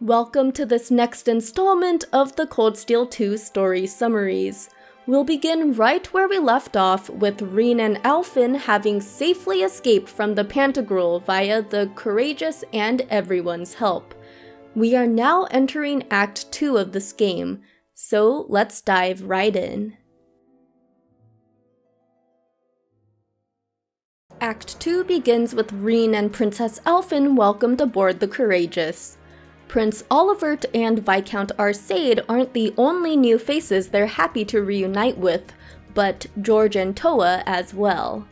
Welcome to this next installment of the Cold Steel 2 story summaries. We'll begin right where we left off with Rean and Alfin having safely escaped from the Pantagruel via the Courageous and everyone's help. We are now entering Act 2 of this game, so let's dive right in. Act 2 begins with Rean and Princess Alfin welcomed aboard the Courageous. Prince Olivert and Viscount Arcade aren't the only new faces they're happy to reunite with, but George and Toa as well.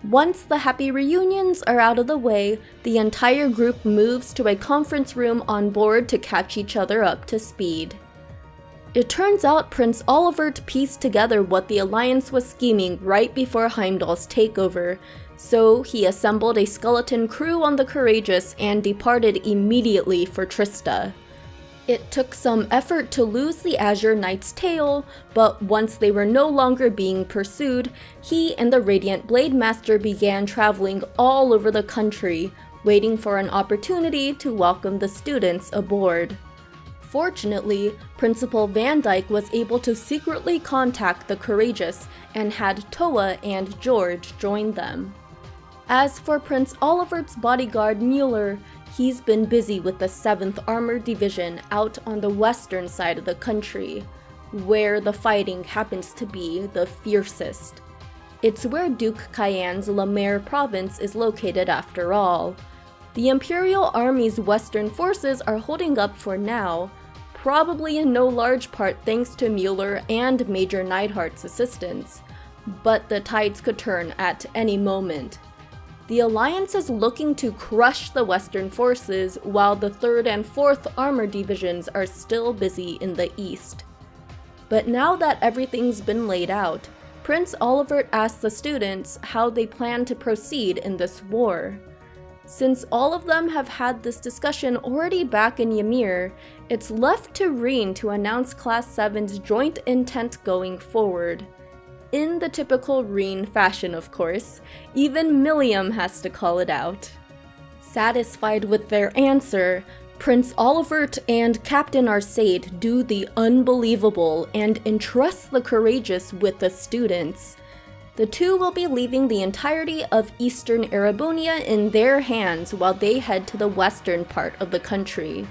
Once the happy reunions are out of the way, the entire group moves to a conference room on board to catch each other up to speed. It turns out Prince Olivert pieced together what the Alliance was scheming right before Heimdall's takeover, so he assembled a skeleton crew on the Courageous and departed immediately for Trista. It took some effort to lose the Azure Knight's tail, but once they were no longer being pursued, he and the Radiant Blade Master began traveling all over the country, waiting for an opportunity to welcome the students aboard. Fortunately, Principal Van Dyke was able to secretly contact the Courageous and had Toa and George join them. As for Prince Olivert's bodyguard Mueller, he's been busy with the 7th Armored Division out on the western side of the country, where the fighting happens to be the fiercest. It's where Duke Cayenne's La Mer province is located after all. The Imperial Army's western forces are holding up for now, probably in no large part thanks to Mueller and Major Neidhart's assistance, but the tides could turn at any moment. The Alliance is looking to crush the Western forces while the 3rd and 4th Armored Divisions are still busy in the east. But now that everything's been laid out, Prince Olivert asks the students how they plan to proceed in this war. Since all of them have had this discussion already back in Ymir, it's left to Rean to announce Class 7's joint intent going forward. In the typical Rean fashion, of course, even Milliam has to call it out. Satisfied with their answer, Prince Olivert and Captain Arcade do the unbelievable and entrust the Courageous with the students. The two will be leaving the entirety of eastern Erebonia in their hands while they head to the western part of the country.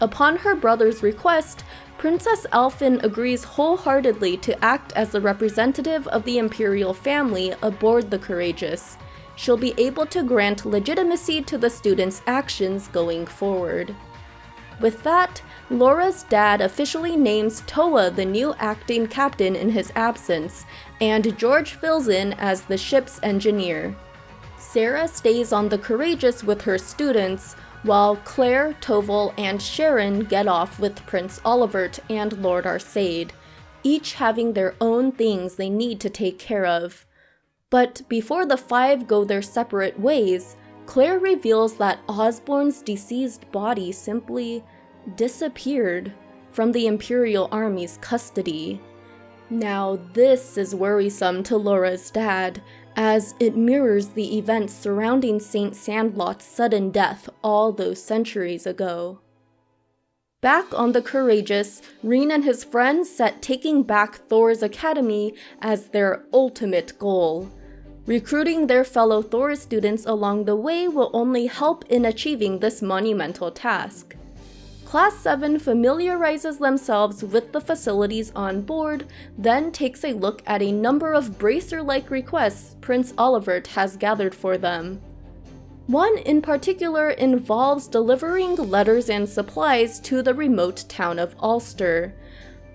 Upon her brother's request, Princess Alfin agrees wholeheartedly to act as the representative of the Imperial family aboard the Courageous. She'll be able to grant legitimacy to the students' actions going forward. With that, Laura's dad officially names Toa the new acting captain in his absence, and George fills in as the ship's engineer. Sarah stays on the Courageous with her students, while Claire, Toval, and Sharon get off with Prince Olivert and Lord Arcade, each having their own things they need to take care of. But before the 5 go their separate ways, Claire reveals that Osborne's deceased body simply disappeared from the Imperial Army's custody. Now this is worrisome to Laura's dad, as it mirrors the events surrounding Saint Sandlot's sudden death all those centuries ago. Back on the Courageous, Rean and his friends set taking back Thors Academy as their ultimate goal. Recruiting their fellow Thors students along the way will only help in achieving this monumental task. Class 7 familiarizes themselves with the facilities on board, then takes a look at a number of bracer-like requests Prince Olivert has gathered for them. One in particular involves delivering letters and supplies to the remote town of Ulster.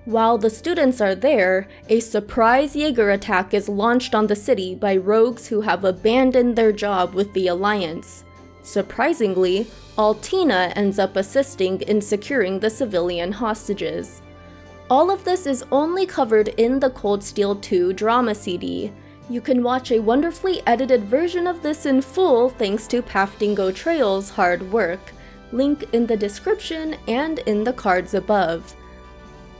While the students are there, a surprise Jaeger attack is launched on the city by rogues who have abandoned their job with the Alliance. Surprisingly, Altina ends up assisting in securing the civilian hostages. All of this is only covered in the Cold Steel 2 Drama CD. You can watch a wonderfully edited version of this in full thanks to Pafdingo Trail's hard work, link in the description and in the cards above.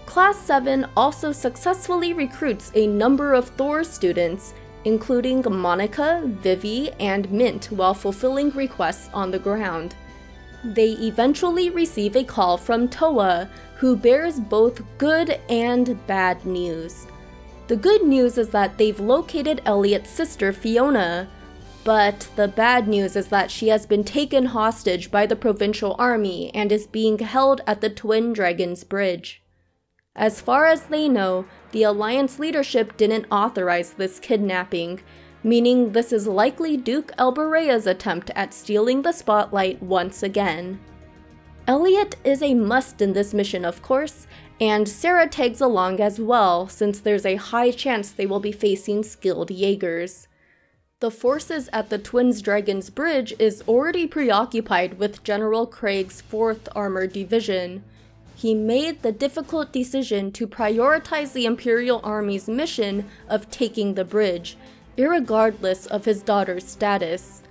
Class 7 also successfully recruits a number of Thors students, including Monica, Vivi, and Mint while fulfilling requests on the ground. They eventually receive a call from Toa, who bears both good and bad news. The good news is that they've located Elliot's sister Fiona, but the bad news is that she has been taken hostage by the provincial army and is being held at the Twin Dragons Bridge. As far as they know, the Alliance leadership didn't authorize this kidnapping, meaning this is likely Duke Elbarea's attempt at stealing the spotlight once again. Elliot is a must in this mission, of course, and Sarah tags along as well, since there's a high chance they will be facing skilled Jaegers. The forces at the Twin Dragons Bridge is already preoccupied with General Craig's 4th Armored Division. He made the difficult decision to prioritize the Imperial Army's mission of taking the bridge, irregardless of his daughter's status.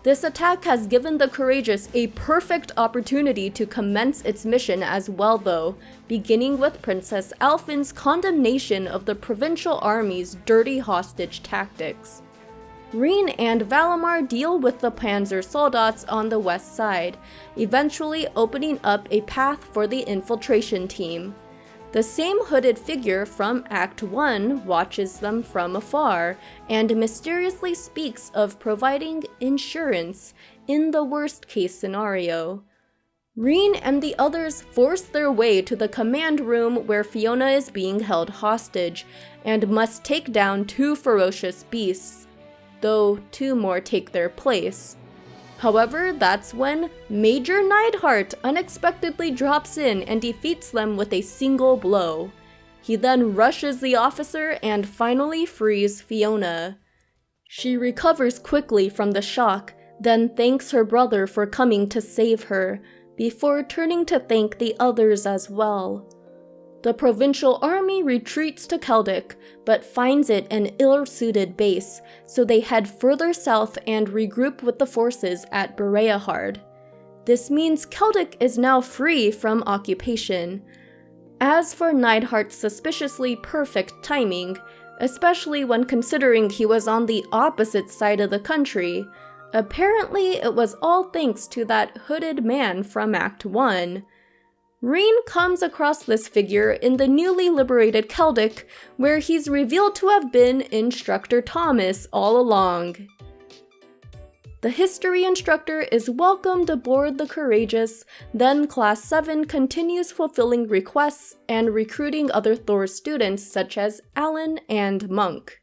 This attack has given the Courageous a perfect opportunity to commence its mission as well though, beginning with Princess Alphen's condemnation of the Provincial Army's dirty hostage tactics. Rean and Valimar deal with the Panzer Soldats on the west side, eventually opening up a path for the infiltration team. The same hooded figure from Act 1 watches them from afar and mysteriously speaks of providing insurance in the worst case scenario. Rean and the others force their way to the command room where Fiona is being held hostage and must take down 2 ferocious beasts, though 2 more take their place. However, that's when Major Neidhart unexpectedly drops in and defeats them with a single blow. He then rushes the officer and finally frees Fiona. She recovers quickly from the shock, then thanks her brother for coming to save her, before turning to thank the others as well. The Provincial Army retreats to Celdic, but finds it an ill-suited base, so they head further south and regroup with the forces at Bereahard. This means Celdic is now free from occupation. As for Neidhart's suspiciously perfect timing, especially when considering he was on the opposite side of the country, apparently it was all thanks to that hooded man from Act 1. Rean comes across this figure in the newly liberated Celdic, where he's revealed to have been Instructor Thomas all along. The history instructor is welcomed aboard the Courageous, then Class 7 continues fulfilling requests and recruiting other Thors students such as Alan and Monk.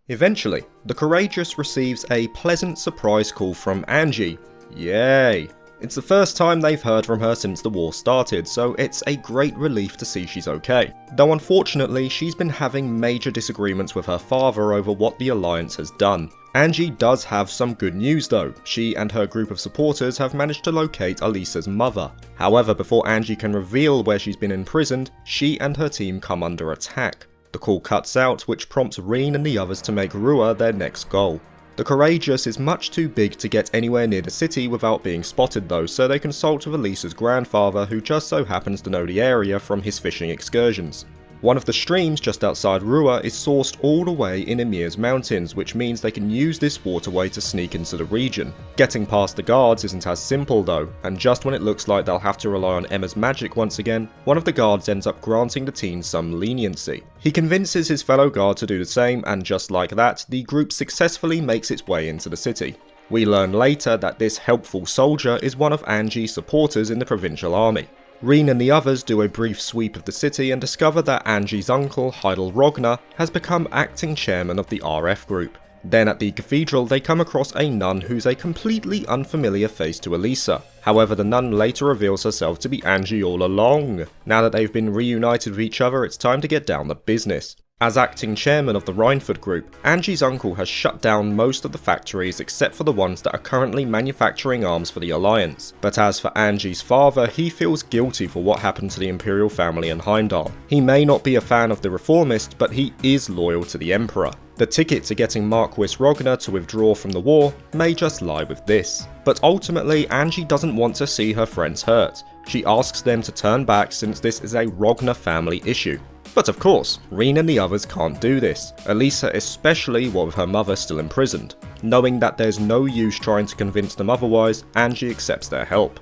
Eventually, the Courageous receives a pleasant surprise call from Angie. Yay! It's the first time they've heard from her since the war started, so it's a great relief to see she's okay. Though unfortunately, she's been having major disagreements with her father over what the Alliance has done. Angie does have some good news though. She and her group of supporters have managed to locate Alisa's mother. However, before Angie can reveal where she's been imprisoned, she and her team come under attack. The call cuts out, which prompts Rean and the others to make Roer their next goal. The Courageous is much too big to get anywhere near the city without being spotted though, so they consult with Alisa's grandfather, who just so happens to know the area from his fishing excursions. One of the streams just outside Roer is sourced all the way in Emir's mountains, which means they can use this waterway to sneak into the region. Getting past the guards isn't as simple though, and just when it looks like they'll have to rely on Emma's magic once again, one of the guards ends up granting the teen some leniency. He convinces his fellow guard to do the same, and just like that, the group successfully makes its way into the city. We learn later that this helpful soldier is one of Angie's supporters in the provincial army. Rean and the others do a brief sweep of the city and discover that Angie's uncle, Heidel Rogner, has become acting chairman of the RF group. Then at the cathedral they come across a nun who's a completely unfamiliar face to Alisa. However, the nun later reveals herself to be Angie all along. Now that they've been reunited with each other, it's time to get down to business. As acting chairman of the Reinford group, Angie's uncle has shut down most of the factories except for the ones that are currently manufacturing arms for the Alliance. But as for Angie's father, he feels guilty for what happened to the Imperial family in Heimdall. He may not be a fan of the Reformists, but he is loyal to the Emperor. The ticket to getting Marquis Rogner to withdraw from the war may just lie with this. But ultimately, Angie doesn't want to see her friends hurt. She asks them to turn back since this is a Rogner family issue. But of course, Rean and the others can't do this, Alisa especially with her mother still imprisoned. Knowing that there's no use trying to convince them otherwise, Angie accepts their help.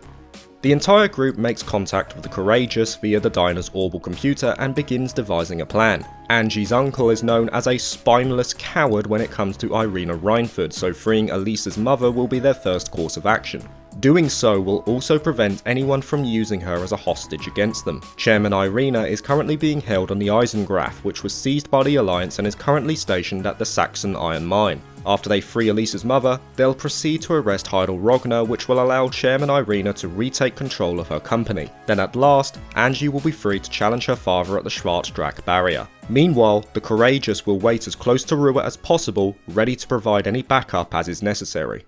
The entire group makes contact with the Courageous via the diner's orbal computer and begins devising a plan. Angie's uncle is known as a spineless coward when it comes to Irina Reinford, so freeing Elisa's mother will be their first course of action. Doing so will also prevent anyone from using her as a hostage against them. Chairman Irina is currently being held on the Eisengraph, which was seized by the Alliance and is currently stationed at the Saxon Iron Mine. After they free Elisa's mother, they'll proceed to arrest Heidel Rogner, which will allow Chairman Irina to retake control of her company. Then at last, Angie will be free to challenge her father at the Schwarzdrach barrier. Meanwhile, the Courageous will wait as close to Roer as possible, ready to provide any backup as is necessary.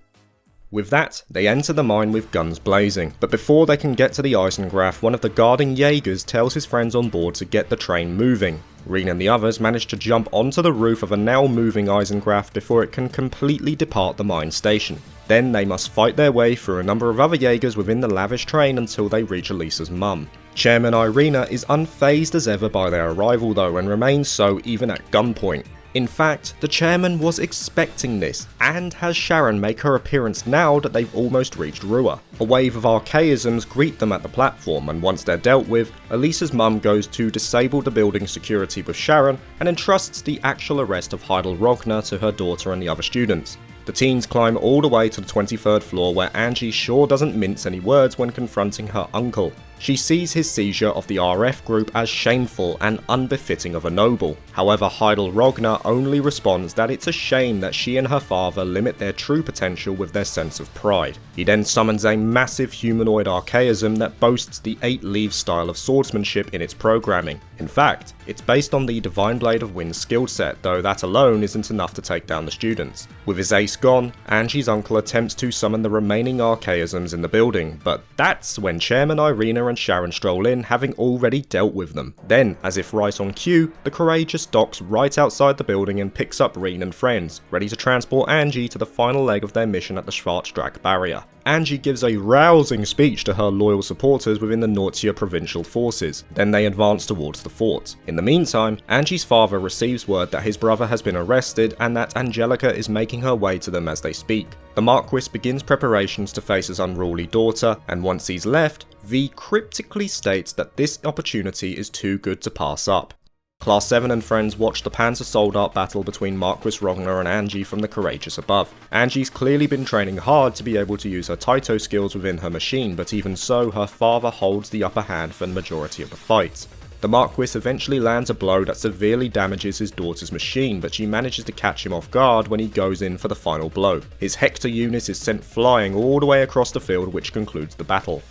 With that, they enter the mine with guns blazing, but before they can get to the Eisengraph, one of the guarding Jaegers tells his friends on board to get the train moving. Rean and the others manage to jump onto the roof of a now moving Eisengraph before it can completely depart the mine station. Then they must fight their way through a number of other Jaegers within the lavish train until they reach Elisa's mum. Chairman Irina is unfazed as ever by their arrival though, and remains so even at gunpoint. In fact, the chairman was expecting this, and has Sharon make her appearance now that they've almost reached Roer. A wave of archaisms greet them at the platform, and once they're dealt with, Elisa's mum goes to disable the building's security with Sharon and entrusts the actual arrest of Heidel Rogner to her daughter and the other students. The teens climb all the way to the 23rd floor, where Angie sure doesn't mince any words when confronting her uncle. She sees his seizure of the RF group as shameful and unbefitting of a noble. However, Heidel Rogner only responds that it's a shame that she and her father limit their true potential with their sense of pride. He then summons a massive humanoid archaism that boasts the 8 leaves style of swordsmanship in its programming. In fact, it's based on the Divine Blade of Wind skill set, though that alone isn't enough to take down the students. With his ace gone, Angie's uncle attempts to summon the remaining archaisms in the building, but that's when Chairman Irina and Sharon stroll in, having already dealt with them. Then, as if right on cue, the Courageous docks right outside the building and picks up Rean and friends, ready to transport Angie to the final leg of their mission at the Schwarzdrach barrier. Angie gives a rousing speech to her loyal supporters within the Nortia provincial forces. Then they advance towards the fort. In the meantime, Angie's father receives word that his brother has been arrested and that Angelica is making her way to them as they speak. The Marquis begins preparations to face his unruly daughter, and once he's left, V cryptically states that this opportunity is too good to pass up. Class 7 and friends watch the Panzer Soldat battle between Marquis Rogner and Angie from the Courageous above. Angie's clearly been training hard to be able to use her Taito skills within her machine, but even so, her father holds the upper hand for the majority of the fight. The Marquis eventually lands a blow that severely damages his daughter's machine, but she manages to catch him off guard when he goes in for the final blow. His Hector unit is sent flying all the way across the field, which concludes the battle.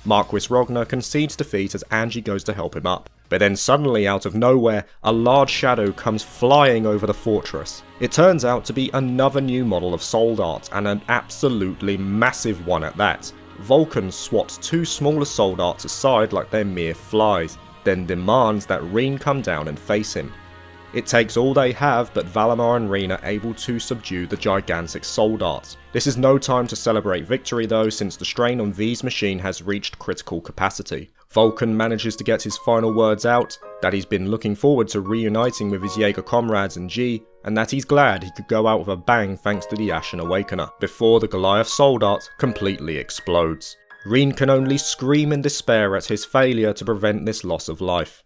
Marquis Rogner concedes defeat as Angie goes to help him up. But then suddenly, out of nowhere, a large shadow comes flying over the fortress. It turns out to be another new model of Soldat, and an absolutely massive one at that. Vulcan swats 2 smaller Soldats aside like they're mere flies, then demands that Rean come down and face him. It takes all they have, but Valimar and Rean are able to subdue the gigantic Soldat. This is no time to celebrate victory though, since the strain on V's machine has reached critical capacity. Vulcan manages to get his final words out, that he's been looking forward to reuniting with his Jaeger comrades and G, and that he's glad he could go out with a bang thanks to the Ashen Awakener, before the Goliath Soldat completely explodes. Rean can only scream in despair at his failure to prevent this loss of life.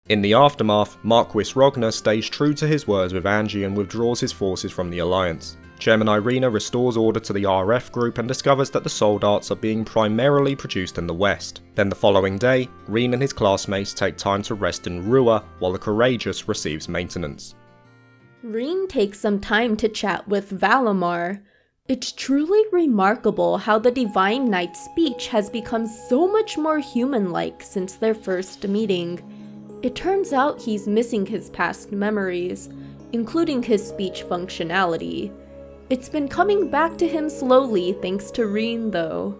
In the aftermath, Marquis Rogner stays true to his words with Angie and withdraws his forces from the Alliance. Chairman Irina restores order to the RF group and discovers that the Soldats are being primarily produced in the west. Then the following day, Rean and his classmates take time to rest in Roer while the Courageous receives maintenance. Rean takes some time to chat with Valimar. It's truly remarkable how the Divine Knight's speech has become so much more human-like since their first meeting. It turns out he's missing his past memories, including his speech functionality. It's been coming back to him slowly thanks to Rean though.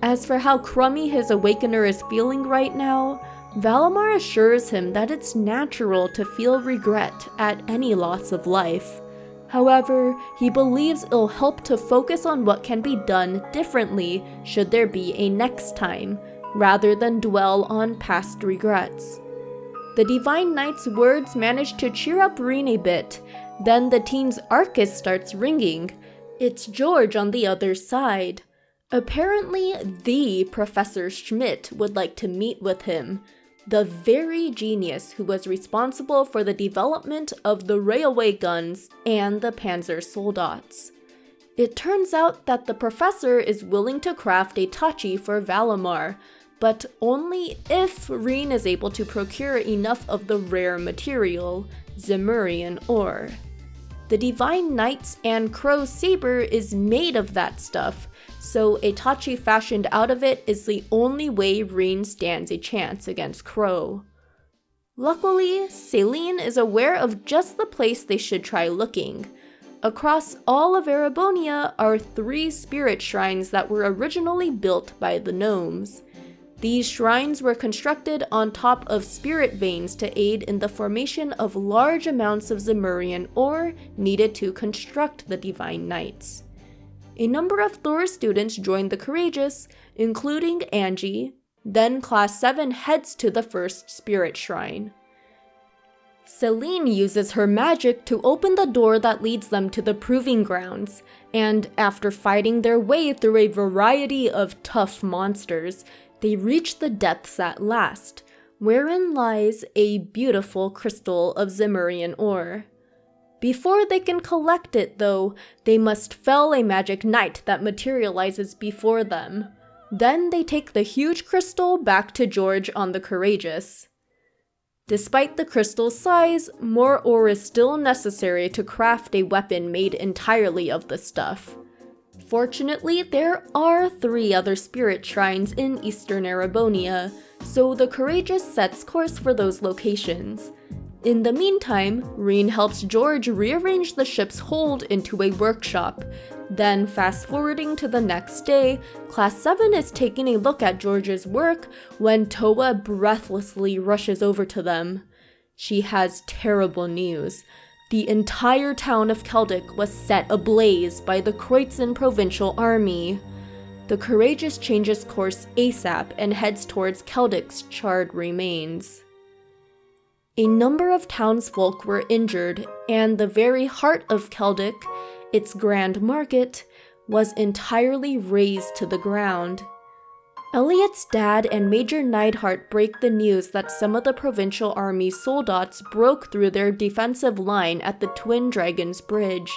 As for how crummy his Awakener is feeling right now, Valimar assures him that it's natural to feel regret at any loss of life. However, he believes it'll help to focus on what can be done differently should there be a next time, rather than dwell on past regrets. The Divine Knight's words manage to cheer up Rean a bit, then the teen's Arcus starts ringing. It's George on the other side. Apparently, the Professor Schmidt would like to meet with him, the very genius who was responsible for the development of the railway guns and the Panzer Soldats. It turns out that the professor is willing to craft a tachi for Valimar, but only if Rean is able to procure enough of the rare material, Zemurian ore. The Divine Knight's and Crow's saber is made of that stuff, so a tachi fashioned out of it is the only way Rean stands a chance against Crow. Luckily, Selene is aware of just the place they should try looking. Across all of Erebonia are 3 spirit shrines that were originally built by the gnomes. These shrines were constructed on top of spirit veins to aid in the formation of large amounts of Zemurian ore needed to construct the Divine Knights. A number of Thors students joined the Courageous, including Angie. Then Class 7 heads to the first spirit shrine. Selene uses her magic to open the door that leads them to the Proving Grounds, and after fighting their way through a variety of tough monsters, they reach the depths at last, wherein lies a beautiful crystal of Zemurian ore. Before they can collect it, though, they must fell a magic knight that materializes before them. Then they take the huge crystal back to George on the Courageous. Despite the crystal's size, more ore is still necessary to craft a weapon made entirely of the stuff. Fortunately, there are 3 other spirit shrines in eastern Erebonia, so the Courageous sets course for those locations. In the meantime, Rean helps George rearrange the ship's hold into a workshop. Then, fast-forwarding to the next day, Class 7 is taking a look at George's work when Toa breathlessly rushes over to them. She has terrible news. The entire town of Celdic was set ablaze by the Kreutzen Provincial Army. The Courageous changes course ASAP and heads towards Celdic's charred remains. A number of townsfolk were injured, and the very heart of Celdic, its grand market, was entirely razed to the ground. Elliot's dad and Major Neidhart break the news that some of the provincial army's soldats broke through their defensive line at the Twin Dragons Bridge.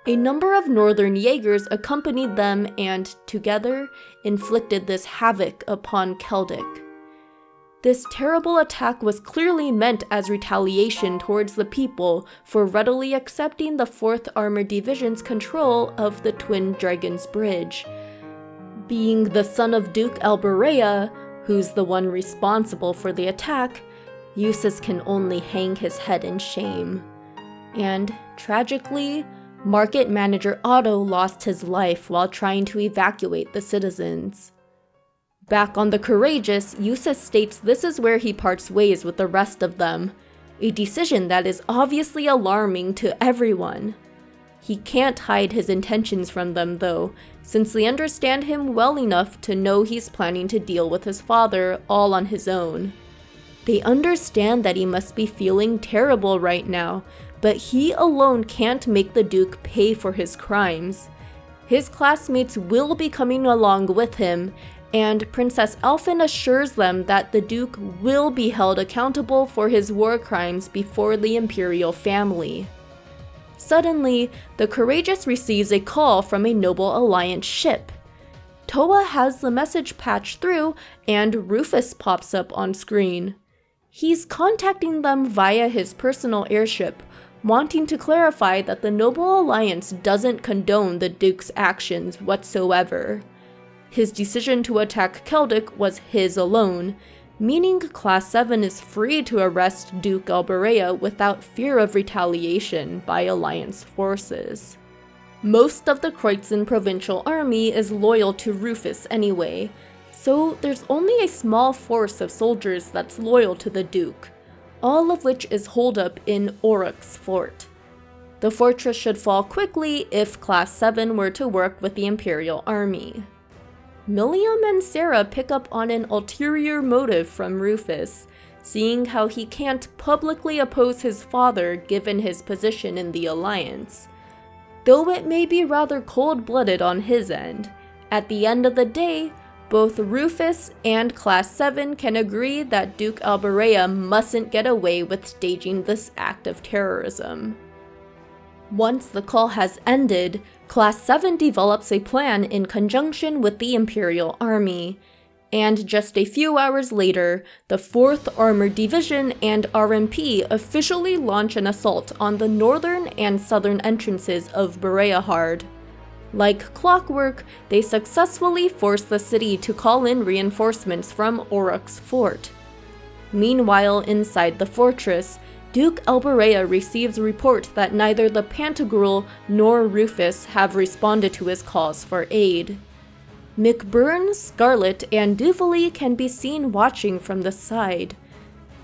A number of northern Jaegers accompanied them and, together, inflicted this havoc upon Celdic. This terrible attack was clearly meant as retaliation towards the people for readily accepting the 4th Armored Division's control of the Twin Dragons Bridge. Being the son of Duke Alberea, who's the one responsible for the attack, Eustace can only hang his head in shame. And, tragically, market manager Otto lost his life while trying to evacuate the citizens. Back on the Courageous, Eustace states this is where he parts ways with the rest of them, a decision that is obviously alarming to everyone. He can't hide his intentions from them though, since they understand him well enough to know he's planning to deal with his father all on his own. They understand that he must be feeling terrible right now, but he alone can't make the Duke pay for his crimes. His classmates will be coming along with him, and Princess Elphin assures them that the Duke will be held accountable for his war crimes before the Imperial family. Suddenly, the Courageous receives a call from a Noble Alliance ship. Toa has the message patched through, and Rufus pops up on screen. He's contacting them via his personal airship, wanting to clarify that the Noble Alliance doesn't condone the Duke's actions whatsoever. His decision to attack Celdic was his alone, meaning Class 7 is free to arrest Duke Alberea without fear of retaliation by Alliance forces. Most of the Kreutzen Provincial Army is loyal to Rufus anyway, so there's only a small force of soldiers that's loyal to the Duke, all of which is holed up in Oryx's fort. The fortress should fall quickly if Class 7 were to work with the Imperial Army. Milliam and Sarah pick up on an ulterior motive from Rufus, seeing how he can't publicly oppose his father given his position in the Alliance. Though it may be rather cold-blooded on his end, At the end of the day, both Rufus and Class 7 can agree that Duke Alberea mustn't get away with staging this act of terrorism. Once the call has ended, Class 7 develops a plan in conjunction with the Imperial Army, and just a few hours later, the 4th Armored Division and RMP officially launch an assault on the northern and southern entrances of Bereahard. Like clockwork, they successfully force the city to call in reinforcements from Oryx's fort. Meanwhile, inside the fortress, Duke Alberea receives report that neither the Pantagruel nor Rufus have responded to his calls for aid. McBurn, Scarlet, and Duvalie can be seen watching from the side.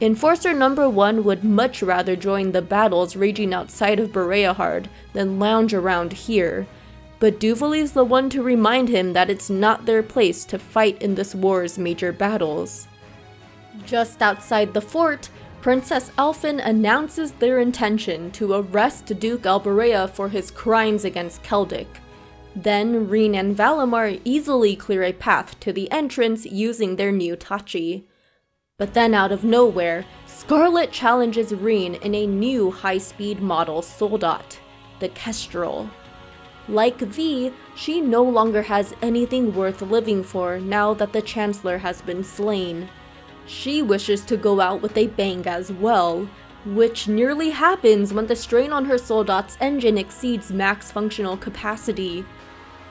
Enforcer number 1 would much rather join the battles raging outside of Bereahard than lounge around here, but Duvalie's the one to remind him that it's not their place to fight in this war's major battles. Just outside the fort, Princess Alphen announces their intention to arrest Duke Alberea for his crimes against Celdic. Then Rean and Valimar easily clear a path to the entrance using their new Tachi. But then out of nowhere, Scarlet challenges Rean in a new high-speed model Soldat, the Kestrel. Like V, she no longer has anything worth living for now that the Chancellor has been slain. She wishes to go out with a bang as well, which nearly happens when the strain on her Soldat's engine exceeds max functional capacity.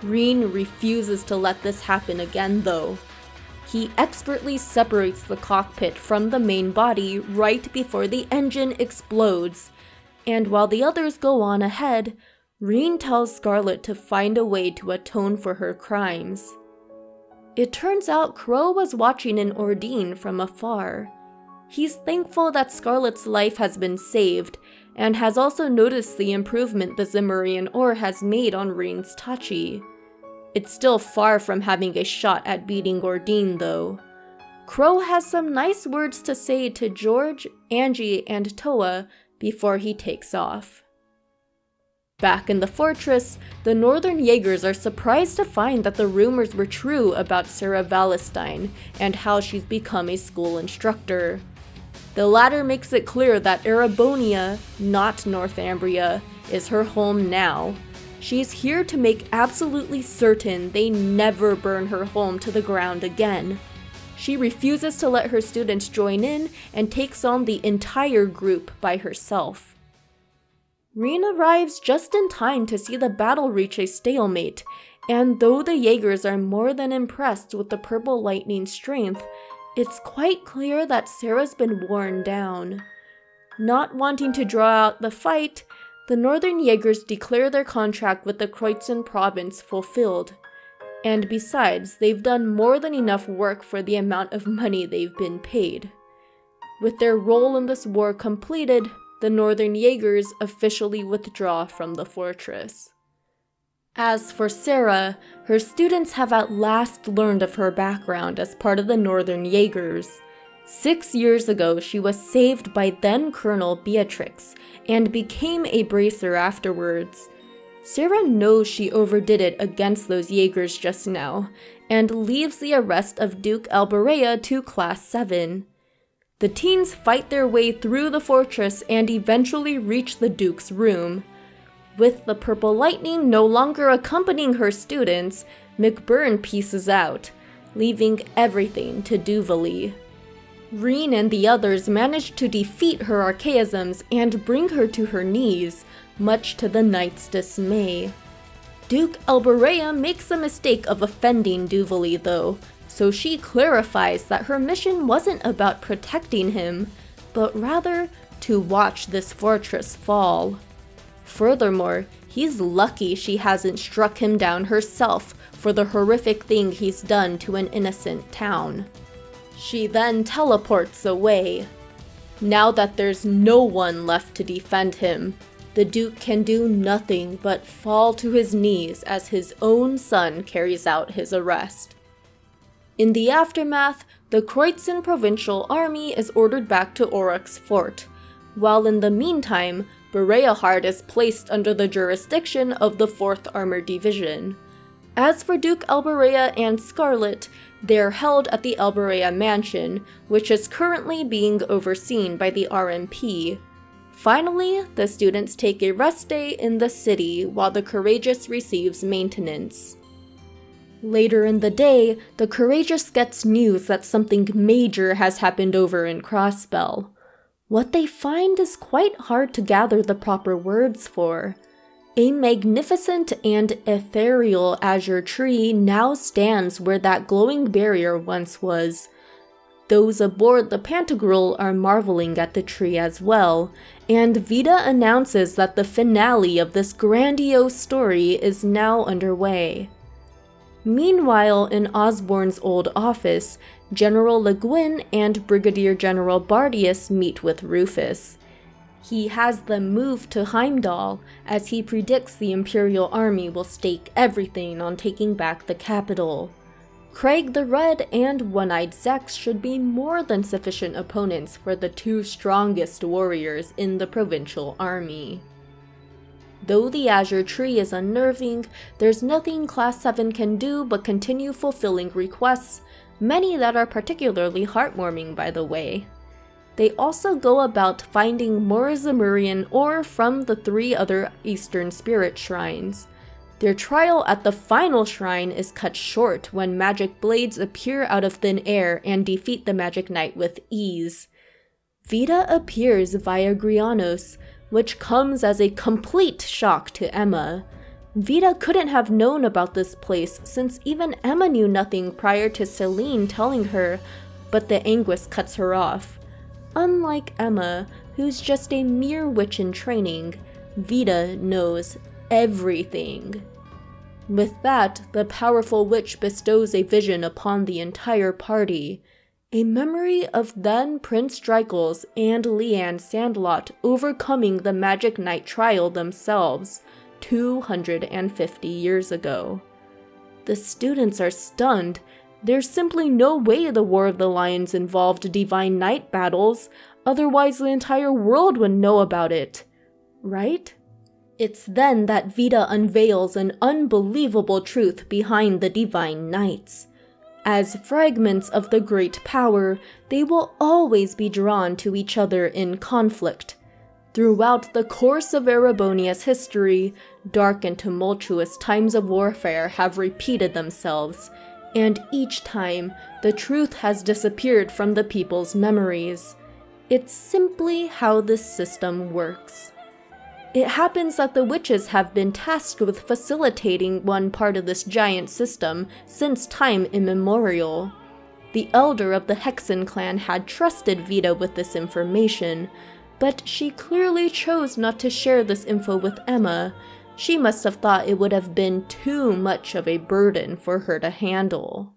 Rean refuses to let this happen again though. He expertly separates the cockpit from the main body right before the engine explodes, and while the others go on ahead, Rean tells Scarlet to find a way to atone for her crimes. It turns out Crow was watching an ordeal from afar. He's thankful that Scarlet's life has been saved, and has also noticed the improvement the Zemurian ore has made on Rean's Tachi. It's still far from having a shot at beating Ordeal though. Crow has some nice words to say to George, Angie, and Toa before he takes off. Back in the fortress, the Northern Jaegers are surprised to find that the rumors were true about Sarah Valestein and how she's become a school instructor. The latter makes it clear that Erebonia, not Northumbria, is her home now. She's here to make absolutely certain they never burn her home to the ground again. She refuses to let her students join in and takes on the entire group by herself. Rean arrives just in time to see the battle reach a stalemate, and though the Jaegers are more than impressed with the Purple Lightning's strength, it's quite clear that Sarah's been worn down. Not wanting to draw out the fight, the Northern Jaegers declare their contract with the Kreuzen province fulfilled. And besides, they've done more than enough work for the amount of money they've been paid. With their role in this war completed, the Northern Jaegers officially withdraw from the fortress. As for Sarah, her students have at last learned of her background as part of the Northern Jaegers. 6 years ago, she was saved by then-Colonel Beatrix, and became a bracer afterwards. Sarah knows she overdid it against those Jaegers just now, and leaves the arrest of Duke Alberea to Class 7. The teens fight their way through the fortress and eventually reach the Duke's room. With the Purple Lightning no longer accompanying her students, McBurn pieces out, leaving everything to Duvalie. Rean and the others manage to defeat her archaisms and bring her to her knees, much to the knight's dismay. Duke Alberea makes the mistake of offending Duvalie though, so she clarifies that her mission wasn't about protecting him, but rather to watch this fortress fall. Furthermore, he's lucky she hasn't struck him down herself for the horrific thing he's done to an innocent town. She then teleports away. Now that there's no one left to defend him, the Duke can do nothing but fall to his knees as his own son carries out his arrest. In the aftermath, the Kreuzen Provincial Army is ordered back to Oryx's fort, while in the meantime, Bereahard is placed under the jurisdiction of the 4th Armored Division. As for Duke Elberea and Scarlet, they're held at the Elberea Mansion, which is currently being overseen by the RMP. Finally, the students take a rest day in the city while the Courageous receives maintenance. Later in the day, the Courageous gets news that something major has happened over in Crossbell. What they find is quite hard to gather the proper words for. A magnificent and ethereal azure tree now stands where that glowing barrier once was. Those aboard the Pantagruel are marveling at the tree as well, and Vita announces that the finale of this grandiose story is now underway. Meanwhile, in Osborne's old office, General Le Guin and Brigadier General Bardius meet with Rufus. He has them moved to Heimdall, as he predicts the Imperial Army will stake everything on taking back the capital. Craig the Red and One-Eyed Zex should be more than sufficient opponents for the two strongest warriors in the provincial army. Though the Azure Tree is unnerving, there's nothing Class 7 can do but continue fulfilling requests, many that are particularly heartwarming by the way. They also go about finding more Zemurian ore from the 3 other Eastern Spirit Shrines. Their trial at the final shrine is cut short when magic blades appear out of thin air and defeat the Magic Knight with ease. Vita appears via Grianos, which comes as a complete shock to Emma. Vita couldn't have known about this place since even Emma knew nothing prior to Celine telling her, but the Anguis cuts her off. Unlike Emma, who's just a mere witch in training, Vita knows everything. With that, the powerful witch bestows a vision upon the entire party, a memory of then Prince Dreichels and Leanne Sandlot overcoming the Magic Knight trial themselves 250 years ago. The students are stunned. There's simply no way the War of the Lions involved Divine Knight battles, otherwise the entire world would know about it, right? It's then that Vita unveils an unbelievable truth behind the Divine Knights. As fragments of the great power, they will always be drawn to each other in conflict. Throughout the course of Erebonia's history, dark and tumultuous times of warfare have repeated themselves, and each time, the truth has disappeared from the people's memories. It's simply how this system works. It happens that the witches have been tasked with facilitating one part of this giant system since time immemorial. The elder of the Hexen clan had trusted Vita with this information, but she clearly chose not to share this info with Emma. She must have thought it would have been too much of a burden for her to handle.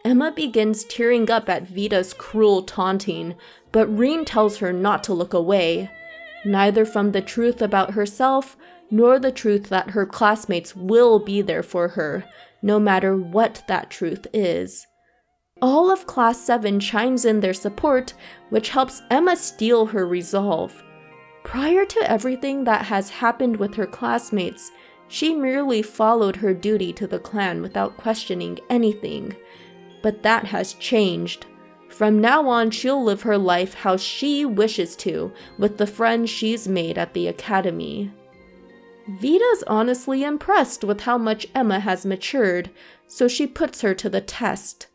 Emma begins tearing up at Vita's cruel taunting, but Rean tells her not to look away. Neither from the truth about herself, nor the truth that her classmates will be there for her, no matter what that truth is. All of Class 7 chimes in their support, which helps Emma steel her resolve. Prior to everything that has happened with her classmates, she merely followed her duty to the clan without questioning anything. But that has changed. From now on, she'll live her life how she wishes to, with the friends she's made at the academy. Vita's honestly impressed with how much Emma has matured, so she puts her to the test.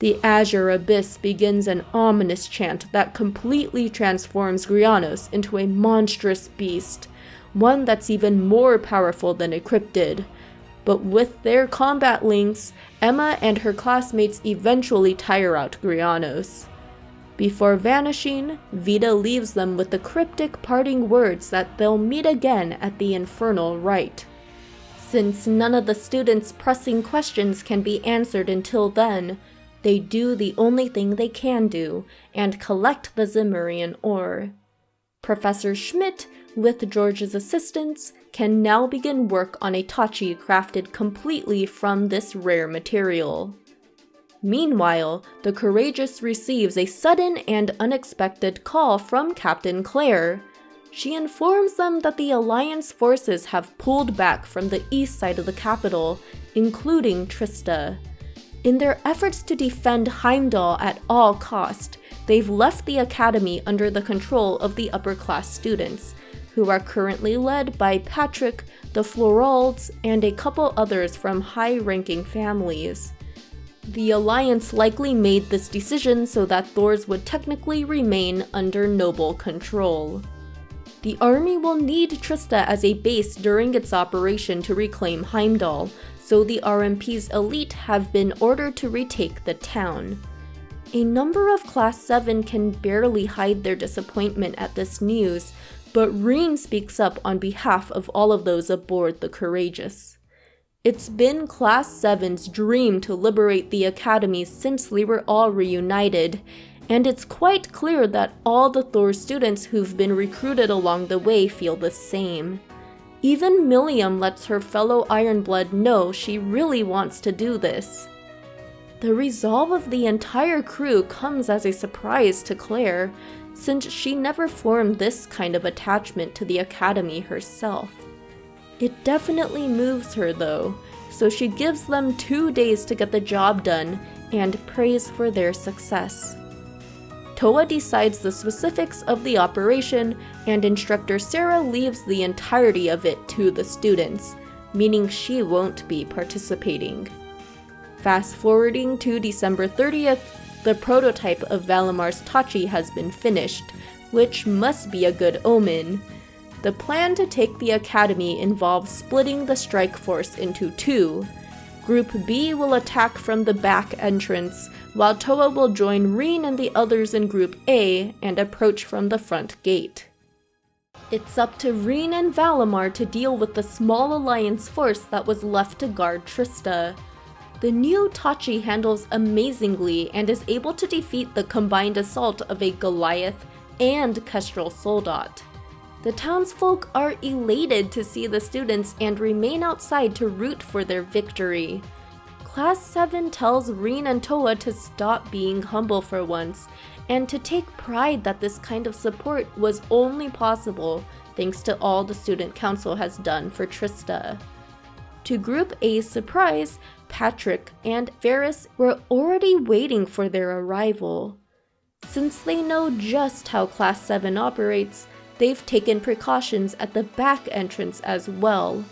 The Azure Abyss begins an ominous chant that completely transforms Grianos into a monstrous beast, one that's even more powerful than a cryptid. But with their combat links, Emma and her classmates eventually tire out Grianos. Before vanishing, Vita leaves them with the cryptic parting words that they'll meet again at the Infernal Rite. Since none of the students' pressing questions can be answered until then, they do the only thing they can do, and collect the Zemurian ore. Professor Schmidt, with George's assistance, can now begin work on a tachi crafted completely from this rare material. Meanwhile, the Courageous receives a sudden and unexpected call from Captain Claire. She informs them that the Alliance forces have pulled back from the east side of the capital, including Trista. In their efforts to defend Heimdall at all cost, they've left the academy under the control of the upper-class students, who are currently led by Patrick, the Floralds, and a couple others from high-ranking families. The Alliance likely made this decision so that Thors would technically remain under noble control. The army will need Trista as a base during its operation to reclaim Heimdall, so the RMP's elite have been ordered to retake the town. A number of Class 7 can barely hide their disappointment at this news, but Rean speaks up on behalf of all of those aboard the Courageous. It's been Class 7's dream to liberate the Academy since they were all reunited, and it's quite clear that all the Thors students who've been recruited along the way feel the same. Even Milliam lets her fellow Ironblood know she really wants to do this. The resolve of the entire crew comes as a surprise to Claire, since she never formed this kind of attachment to the Academy herself. It definitely moves her though, so she gives them 2 days to get the job done and prays for their success. Toa decides the specifics of the operation, and instructor Sarah leaves the entirety of it to the students, meaning she won't be participating. Fast forwarding to December 30th, the prototype of Valamar's Tachi has been finished, which must be a good omen. The plan to take the Academy involves splitting the strike force into 2. Group B will attack from the back entrance, while Toa will join Rean and the others in Group A and approach from the front gate. It's up to Rean and Valamar to deal with the small alliance force that was left to guard Trista. The new Tachi handles amazingly and is able to defeat the combined assault of a Goliath and Kestrel Soldat. The townsfolk are elated to see the students and remain outside to root for their victory. Class 7 tells Rean and Toa to stop being humble for once, and to take pride that this kind of support was only possible thanks to all the student council has done for Trista. To Group A's surprise, Patrick and Varys were already waiting for their arrival. Since they know just how Class 7 operates, they've taken precautions at the back entrance as well.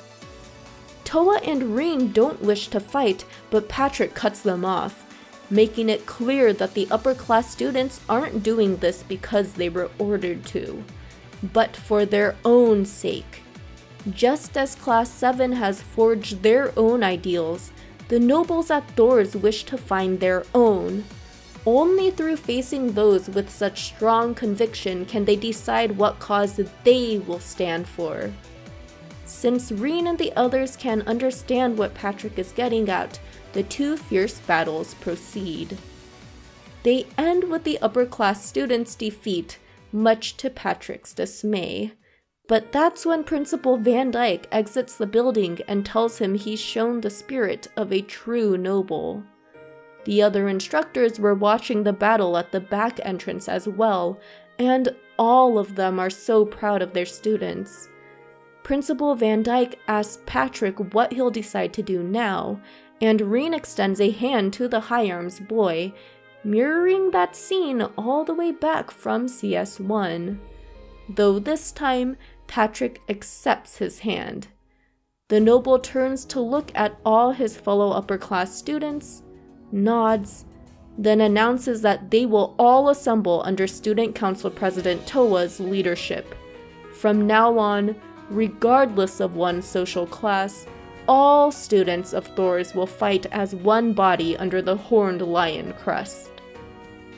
Toa and Rean don't wish to fight, but Patrick cuts them off, making it clear that the upper-class students aren't doing this because they were ordered to, but for their own sake. Just as Class 7 has forged their own ideals, the nobles at Thors wish to find their own. Only through facing those with such strong conviction can they decide what cause they will stand for. Since Rean and the others can understand what Patrick is getting at, the 2 fierce battles proceed. They end with the upper-class students' defeat, much to Patrick's dismay. But that's when Principal Van Dyke exits the building and tells him he's shown the spirit of a true noble. The other instructors were watching the battle at the back entrance as well, and all of them are so proud of their students. Principal Van Dyke asks Patrick what he'll decide to do now, and Rean extends a hand to the High Arms boy, mirroring that scene all the way back from CS1. Though this time, Patrick accepts his hand. The noble turns to look at all his fellow upper-class students, nods, then announces that they will all assemble under Student Council President Toa's leadership. From now on, regardless of one's social class, all students of Thors will fight as one body under the Horned Lion crest.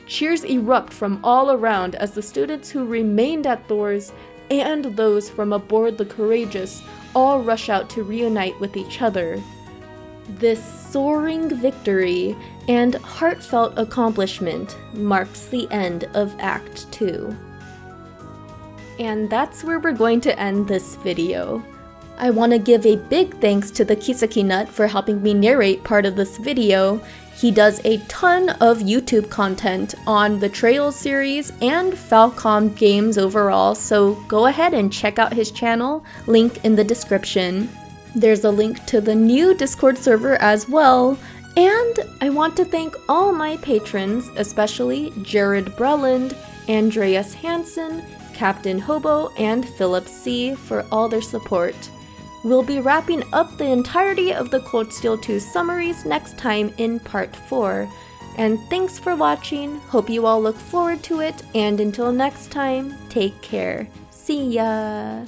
Cheers erupt from all around as the students who remained at Thors and those from aboard the Courageous all rush out to reunite with each other. This soaring victory and heartfelt accomplishment marks the end of Act 2. And that's where we're going to end this video. I want to give a big thanks to the Kiseki Nut for helping me narrate part of this video. He does a ton of YouTube content on the Trails series and Falcom games overall, so go ahead and check out his channel, link in the description. There's a link to the new Discord server as well. And I want to thank all my patrons, especially Jared Breland, Andreas Hansen, Captain Hobo, and Philip C. for all their support. We'll be wrapping up the entirety of the Cold Steel 2 summaries next time in Part 4. And thanks for watching, hope you all look forward to it, and until next time, take care. See ya!